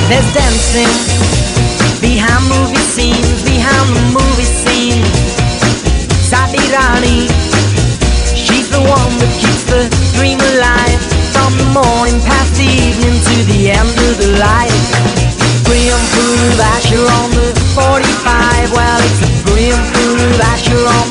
There's dancing behind movie scenes, behind the movie scene. Sabirani, she's the one that keeps the dream alive, from the morning past the evening to the end of the light. Brim full of Asher on the 45, well, it's a brim full of Asher on